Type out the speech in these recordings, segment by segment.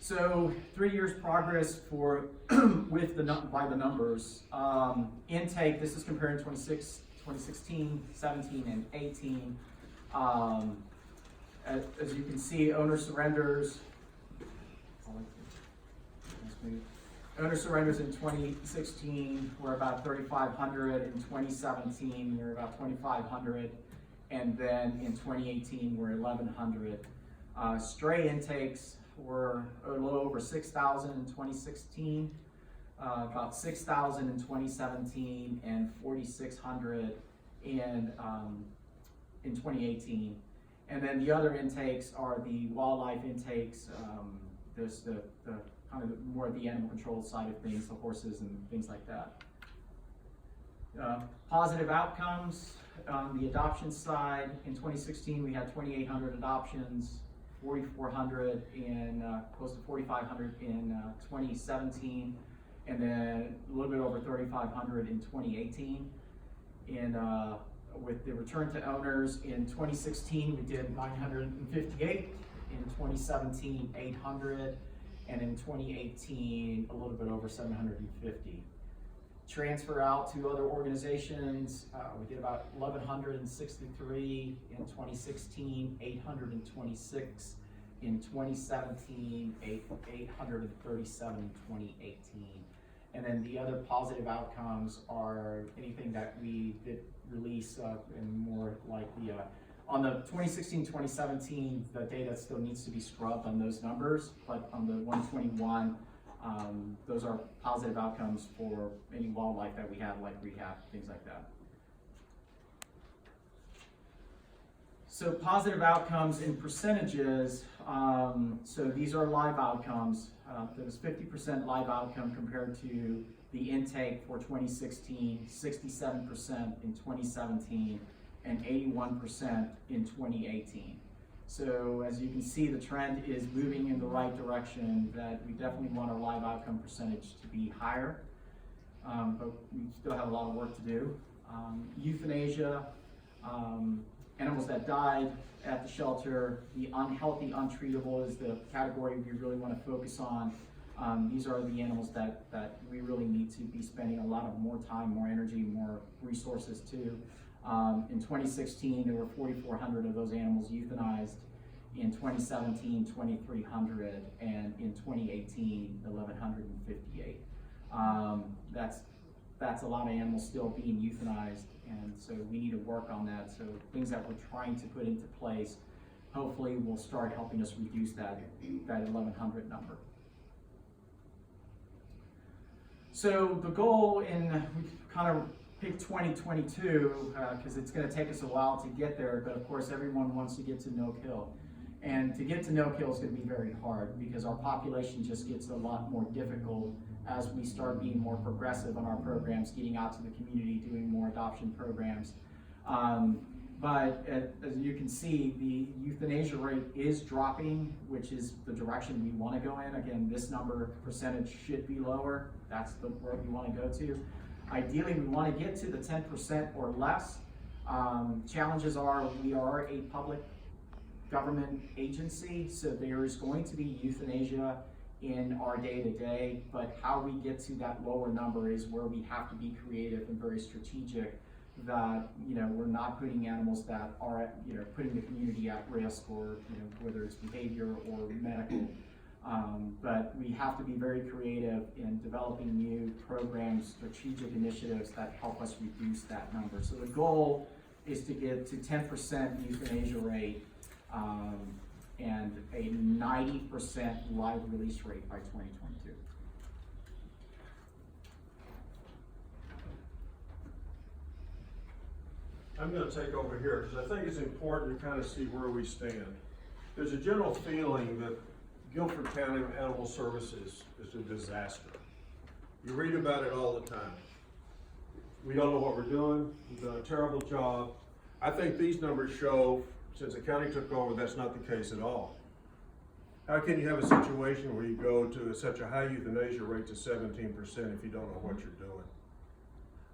So 3 years progress for with by the numbers. Intake, this is comparing 2016, 17, and 18. As you can see, owner surrenders. Owner surrenders in 2016 were about 3,500. In 2017, we were about 2,500. And then in 2018, we're 1,100. Stray intakes were a little over 6,000 in 2016, about 6,000 in 2017, and 4,600 in 2018. And then the other intakes are the wildlife intakes. There's the kind of more the animal control side of things, the horses and things like that. Positive outcomes on the adoption side. In 2016, we had 2,800 adoptions, 4,400 in close to 4,500 in 2017, and then a little bit over 3,500 in 2018. And with the return to owners in 2016, we did 958. In 2017, 800, and in 2018, a little bit over 750. Transfer out to other organizations, we did about 1,163 in 2016, 826 in 2017, 837 in 2018. And then the other positive outcomes are anything that we did release and more like the on the 2016-2017, the data still needs to be scrubbed on those numbers, but on the 121, those are positive outcomes for any wildlife that we have, like rehab, things like that. So positive outcomes in percentages, so these are live outcomes. There was 50% live outcome compared to the intake for 2016, 67% in 2017, and 81% in 2018. So as you can see, the trend is moving in the right direction, that we definitely want our live outcome percentage to be higher, but we still have a lot of work to do. Euthanasia, animals that died at the shelter, the unhealthy, untreatable is the category we really want to focus on. These are the animals that we really need to be spending a lot of more time, more energy, more resources to. In 2016, there were 4,400 of those animals euthanized. In 2017, 2,300, and in 2018, 1,158. That's a lot of animals still being euthanized, and so we need to work on that. So things that we're trying to put into place, hopefully, will start helping us reduce that 1,100 number. So the goal we kind of pick 2022 because it's going to take us a while to get there, but of course everyone wants to get to no kill. And to get to no kill is going to be very hard because our population just gets a lot more difficult as we start being more progressive on our programs, getting out to the community, doing more adoption programs. But as you can see, the euthanasia rate is dropping, which is the direction we want to go in. Again, this number percentage should be lower. That's the where we want to go to. Ideally, we want to get to the 10% or less. Challenges are we are a public government agency, so there is going to be euthanasia in our day-to-day, but how we get to that lower number is where we have to be creative and very strategic, that we're not putting animals that are putting the community at risk, or whether it's behavior or medical. But we have to be very creative in developing new programs, strategic initiatives that help us reduce that number. So the goal is to get to 10% euthanasia rate and a 90% live release rate by 2022. I'm going to take over here because I think it's important to kind of see where we stand. There's a general feeling that Guilford County Animal Services is a disaster. You read about it all the time. We don't know what we're doing. We've done a terrible job. I think these numbers show, since the county took over, that's not the case at all. How can you have a situation where you go to such a high euthanasia rate to 17% if you don't know what you're doing?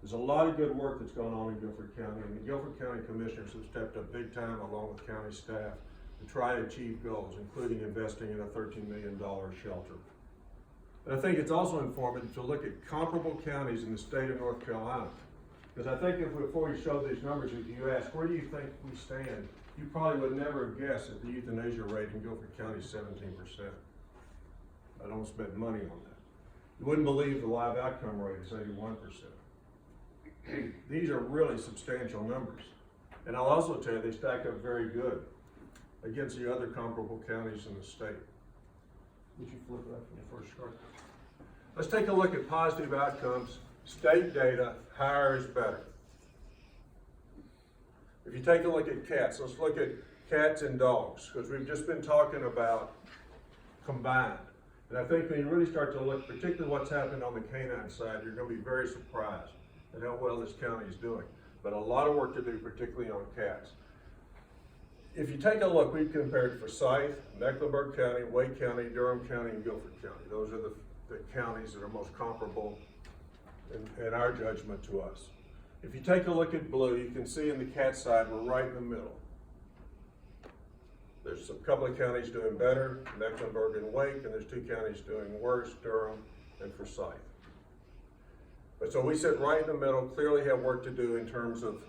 There's a lot of good work that's going on in Guilford County, and the Guilford County Commissioners have stepped up big time along with county staff to try to achieve goals, including investing in a $13 million shelter. And I think it's also informative to look at comparable counties in the state of North Carolina. Because I think before we show these numbers, if you ask, where do you think we stand? You probably would never have guessed that the euthanasia rate in Guilford County is 17%. I don't spend money on that. You wouldn't believe the live outcome rate is 81%. These are really substantial numbers. And I'll also tell you, they stack up very good against the other comparable counties in the state. Would you flip that from the first chart? Let's take a look at positive outcomes. State data, higher is better. If you take a look at cats, let's look at cats and dogs, because we've just been talking about combined. And I think when you really start to look, particularly what's happening on the canine side, you're going to be very surprised at how well this county is doing. But a lot of work to do, particularly on cats. If you take a look, we've compared Forsyth, Mecklenburg County, Wake County, Durham County, and Guilford County. Those are the counties that are most comparable in our judgment to us. If you take a look at blue, you can see in the cat side, we're right in the middle. There's a couple of counties doing better, Mecklenburg and Wake, and there's 2 counties doing worse, Durham and Forsyth. But so we sit right in the middle, clearly have work to do in terms of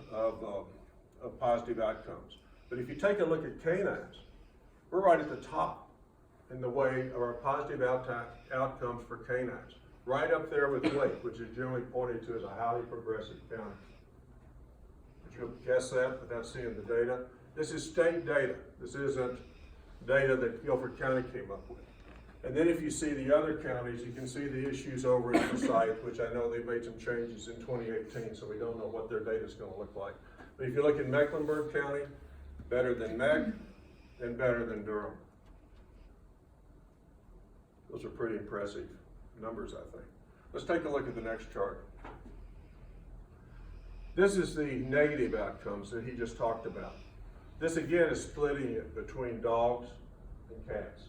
positive outcomes. But if you take a look at canines, we're right at the top in the way of our positive outcomes for canines. Right up there with Wake, which is generally pointed to as a highly progressive county. Would you guess that without seeing the data? This is state data. This isn't data that Guilford County came up with. And then if you see the other counties, you can see the issues over in Forsyth, which I know they made some changes in 2018, so we don't know what their data is going to look like. But if you look at Mecklenburg County, better than Meck, and better than Durham. Those are pretty impressive numbers, I think. Let's take a look at the next chart. This is the negative outcomes that he just talked about. This again is splitting it between dogs and cats,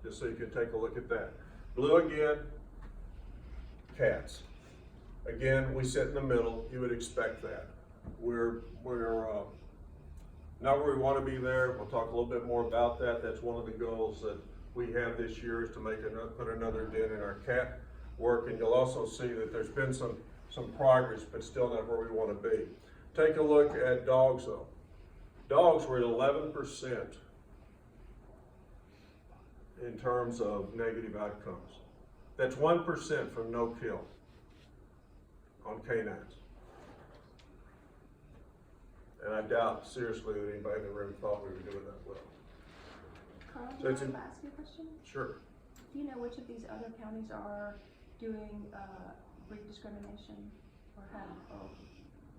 just so you can take a look at that. Blue again, cats. Again, we sit in the middle. You would expect that. We're not where we want to be there. We'll talk a little bit more about that. That's one of the goals that we have this year, is to put another dent in our cat work. And you'll also see that there's been some progress, but still not where we want to be. Take a look at dogs though. Dogs were at 11% in terms of negative outcomes. That's 1% from no kill on canines. And I doubt seriously that anybody in the room thought we were doing that well. Carl, So do it's you mind if I ask you a question? Sure. Do you know which of these other counties are doing breed discrimination or have?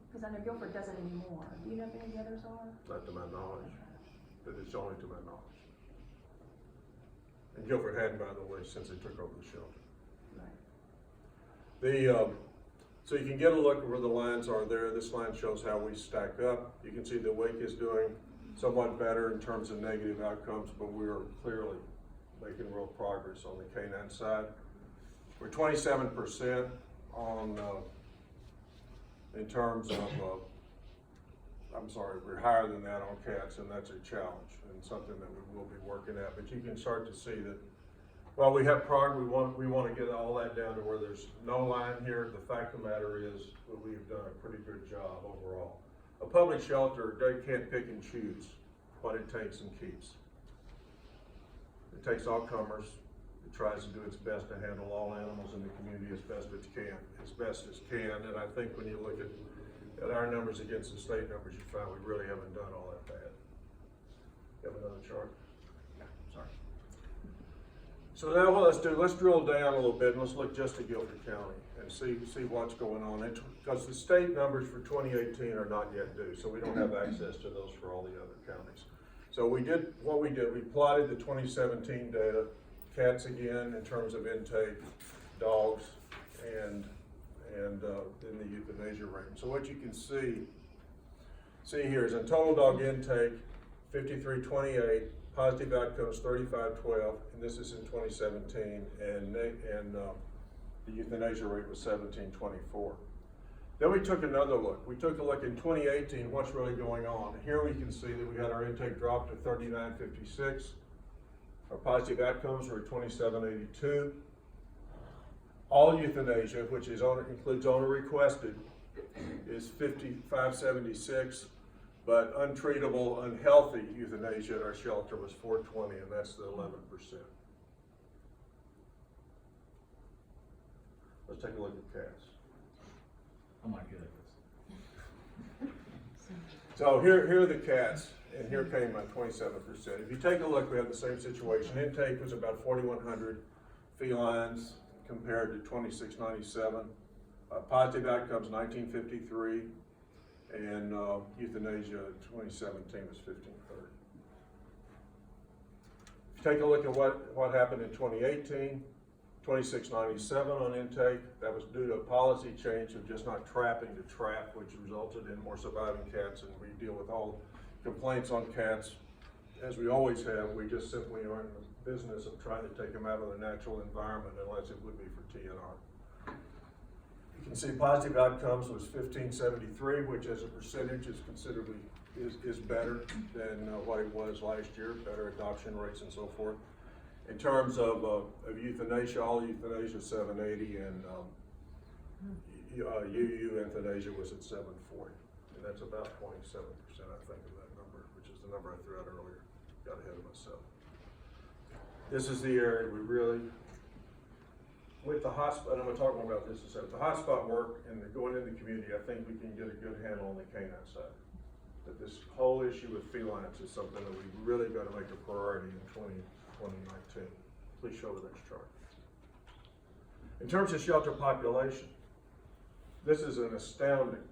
Because I know Guilford doesn't anymore. Do you know if any of the others are? Not to my knowledge, but it's only to my knowledge. And Guilford hadn't, by the way, since they took over the shelter. Right. So you can get a look at where the lines are there. This line shows how we stack up. You can see that Wake is doing somewhat better in terms of negative outcomes, but we are clearly making real progress on the canine side. We're 27% on, in terms of, we're higher than that on cats, and that's a challenge and something that we will be working at. But you can start to see that while we have progress, we want to get all that down to where there's no line here. The fact of the matter is that we've done a pretty good job overall. A public shelter, they can't pick and choose what it takes and keeps. It takes all comers. It tries to do its best to handle all animals in the community as best it can, And I think when you look at our numbers against the state numbers, you find we really haven't done all that bad. You have another chart? Yeah, sorry. So now what let's drill down a little bit and let's look just at Guilford County and see what's going on. Because the state numbers for 2018 are not yet due, so we don't have access to those for all the other counties. So we plotted the 2017 data, cats again in terms of intake, dogs, and then the euthanasia rate. So what you can see here is in total dog intake, 53.28, positive outcomes 35.12, and this is in 2017, and the euthanasia rate was 17.24. Then we took another look. We took a look in 2018, what's really going on. Here we can see that we had our intake drop to 3956. Our positive outcomes were 2782. All euthanasia, which is includes owner requested, is 5576, but untreatable, unhealthy euthanasia at our shelter was 420, and that's the 11%. Let's take a look at cats. Oh my goodness. So here are the cats, and here came my 27%. If you take a look, we have the same situation. Intake was about 4,100 felines compared to 2,697. Positive outcomes 1953, and euthanasia in 2017 was 1,530. If you take a look at what happened in 2018, 2697 on intake. That was due to a policy change of just not trapping to trap, which resulted in more surviving cats, and we deal with all complaints on cats, as we always have. We just simply aren't in the business of trying to take them out of their natural environment unless it would be for TNR. You can see positive outcomes was 1573, which as a percentage is considerably, is better than what it was last year, better adoption rates and so forth. In terms of euthanasia, all euthanasia 780, and UU euthanasia was at 740, and that's about 27%, I think, of that number, which is the number I threw out earlier. Got ahead of myself. This is the area we really, with the hotspot, and I'm going to talk more about this in a second. The hotspot work and going in the community, I think we can get a good handle on the canine side. That this whole issue with felines is something that we really got to make a priority in 2019. Please show the next chart. In terms of shelter population, this is an astounding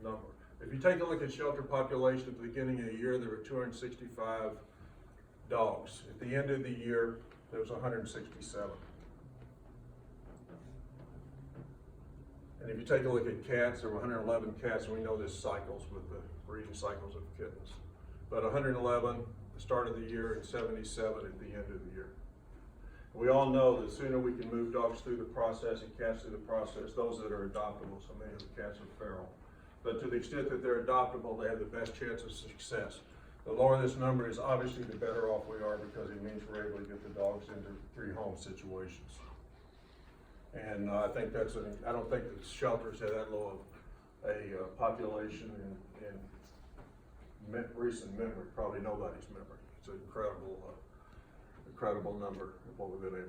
number. If you take a look at shelter population at the beginning of the year, there were 265 dogs. At the end of the year, there was 167. And if you take a look at cats, there were 111 cats, and we know there's cycles with the breeding cycles of kittens. But 111 at the start of the year and 77 at the end of the year. We all know that the sooner we can move dogs through the process and cats through the process, those that are adoptable, so many of the cats are feral. But to the extent that they're adoptable, they have the best chance of success. The lower this number is, obviously the better off we are, because it means we're able to get the dogs into free-home situations. And I think that's I don't think the shelters have that low of a population in recent memory, probably nobody's memory. It's an incredible number of what we've been able